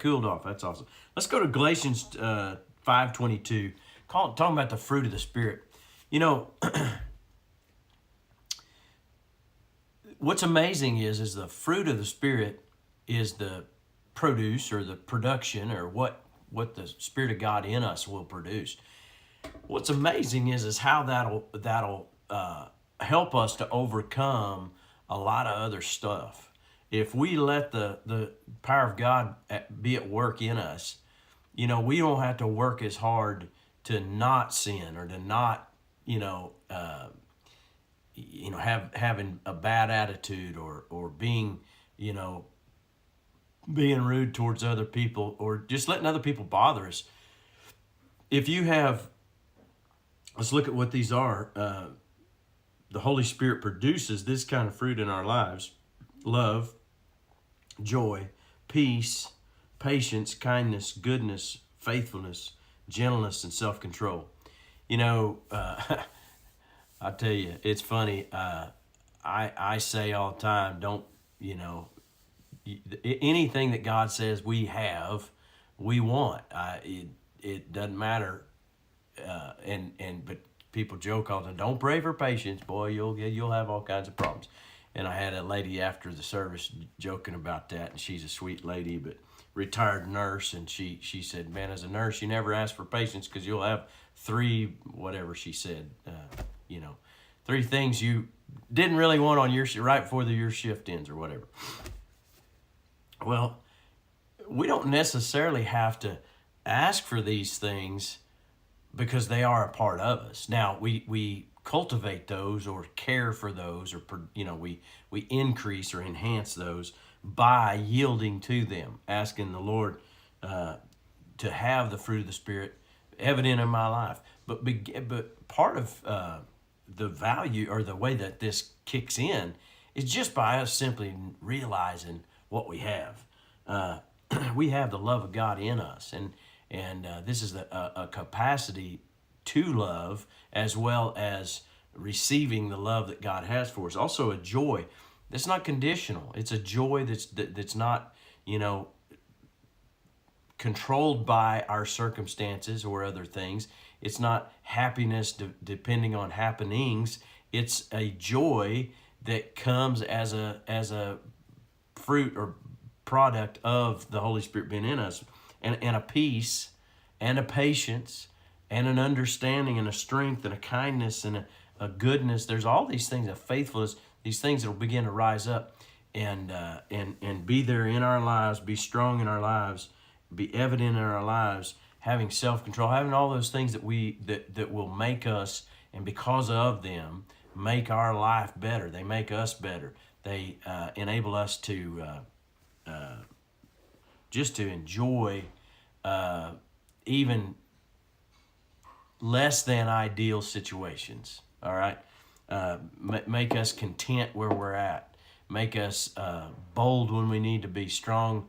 cooled off. That's awesome. Let's go to Galatians 5:22. Talking about the fruit of the Spirit. You know, what's amazing is the fruit of the Spirit is the produce or the production or what the Spirit of God in us will produce. What's amazing is how that'll help us to overcome a lot of other stuff. If we let the power of God be at work in us, you know, we don't have to work as hard to not sin or to not, having a bad attitude or being, being rude towards other people or just letting other people bother us. If you have, let's look at what these are. The Holy Spirit produces this kind of fruit in our lives: love, joy, peace, patience, kindness, goodness, faithfulness, gentleness, and self-control. You know, I tell you, it's funny. I say all the time, don't, anything that God says we have, we want. It doesn't matter. But people joke all the time, don't pray for patience, boy, you'll have all kinds of problems. And I had a lady after the service joking about that, and she's a sweet lady, but retired nurse, and she said, man, as a nurse, you never ask for patience because you'll have three, whatever she said, three things you didn't really want on your right before your shift ends or whatever. Well, we don't necessarily have to ask for these things because they are a part of us. Now, we cultivate those or care for those, or we increase or enhance those by yielding to them, asking the Lord to have the fruit of the Spirit evident in my life. But part of the value or the way that this kicks in is just by us simply realizing what we have. We have the love of God in us, and this is a capacity to love as well as receiving the love that God has for us. Also a joy that's not conditional. It's a joy that's not, controlled by our circumstances or other things. It's not happiness depending on happenings. It's a joy that comes as a fruit or product of the Holy Spirit being in us, and a peace and a patience and an understanding and a strength and a kindness and a goodness. There's all these things, a faithfulness, these things that will begin to rise up and be there in our lives, be strong in our lives, be evident in our lives, having self-control, having all those things that will make us, and because of them, make our life better. They make us better. They enable us to just to enjoy even less than ideal situations. All right, make us content where we're at. Make us bold when we need to be strong.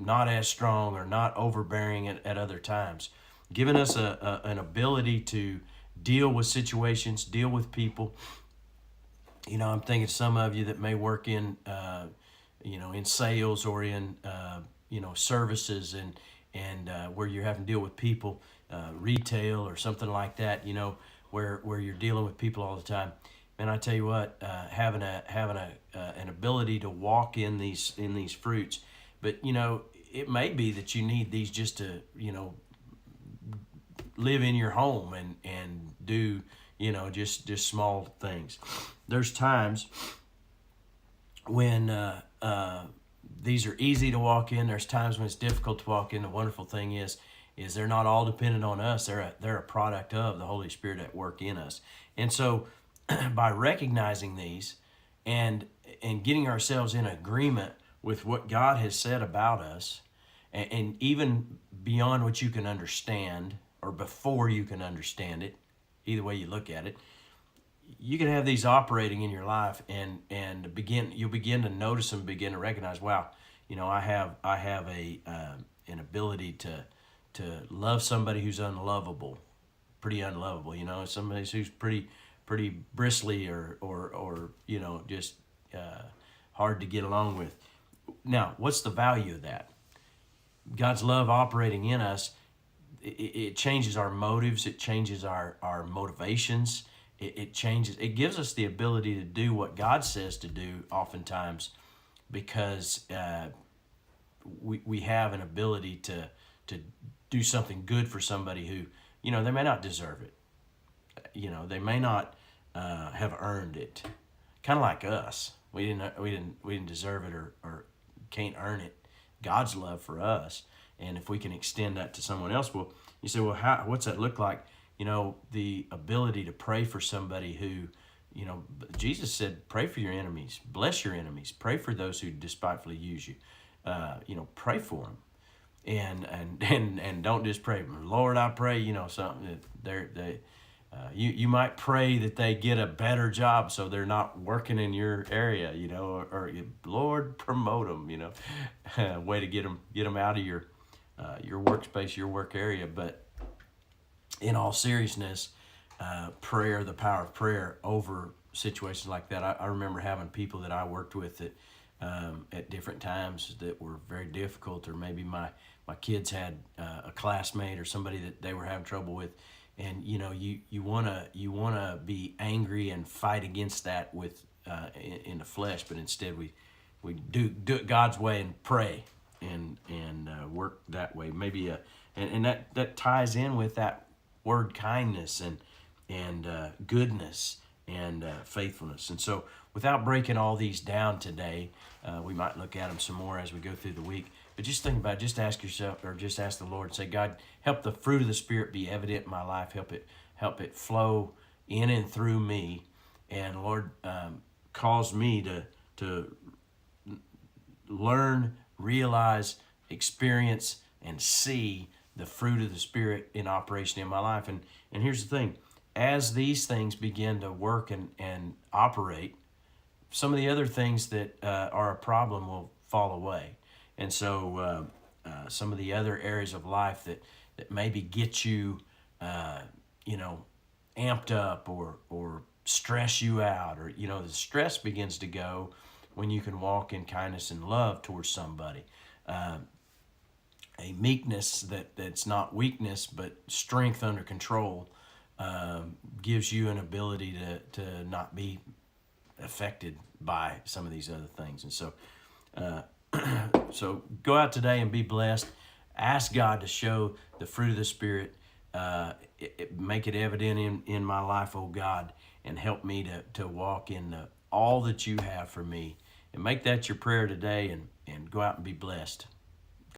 Not as strong or not overbearing at other times. Giving us an ability to deal with situations, deal with people. I'm thinking some of you that may work in in sales or in services and where you're having to deal with people, retail or something like that, where you're dealing with people all the time. And I tell you what, having an ability to walk in these fruits, but it may be that you need these just to live in your home and do just small things. There's times when these are easy to walk in. There's times when it's difficult to walk in. The wonderful thing is they're not all dependent on us. They're a product of the Holy Spirit at work in us. And so by recognizing these and getting ourselves in agreement with what God has said about us, and even beyond what you can understand or before you can understand it, either way you look at it, you can have these operating in your life and you'll begin to notice them, begin to recognize, wow, I have an ability to love somebody who's unlovable, pretty unlovable, somebody who's pretty bristly or just hard to get along with. Now, what's the value of that? God's love operating in us, it changes our motives, it changes our motivations, it changes, it gives us the ability to do what God says to do oftentimes, because we have an ability to do something good for somebody who, they may not deserve it. They may not have earned it. Kind of like us. We didn't deserve it, or can't earn it. God's love for us. And if we can extend that to someone else, well, you say, well, what's that look like? The ability to pray for somebody who, Jesus said, pray for your enemies, bless your enemies, pray for those who despitefully use you. Pray for them. And don't just pray, Lord, I pray, something that you might pray that they get a better job so they're not working in your area, or Lord, promote them, way to get them out of your workspace, your work area. But in all seriousness, prayer, the power of prayer over situations like that. I remember having people that I worked with that at different times that were very difficult, or maybe my kids had a classmate or somebody that they were having trouble with, and you wanna be angry and fight against that with in the flesh, but instead we do it God's way and pray and work that way. Maybe and that ties in with that word kindness and goodness and faithfulness. And so, without breaking all these down today, we might look at them some more as we go through the week. But just think about it. Just ask yourself, or just ask the Lord, say, God, help the fruit of the Spirit be evident in my life. Help it flow in and through me. And Lord, cause me to learn, realize, experience, and see the fruit of the Spirit in operation in my life. And here's the thing. As these things begin to work and operate, some of the other things that are a problem will fall away. And so some of the other areas of life that maybe get you, amped up or stress you out, or, the stress begins to go when you can walk in kindness and love towards somebody. A meekness that's not weakness, but strength under control, gives you an ability to not be affected by some of these other things. And so so go out today and be blessed. Ask God to show the fruit of the Spirit. Make it evident in my life, oh God, and help me to walk in all that you have for me. And make that your prayer today, and go out and be blessed.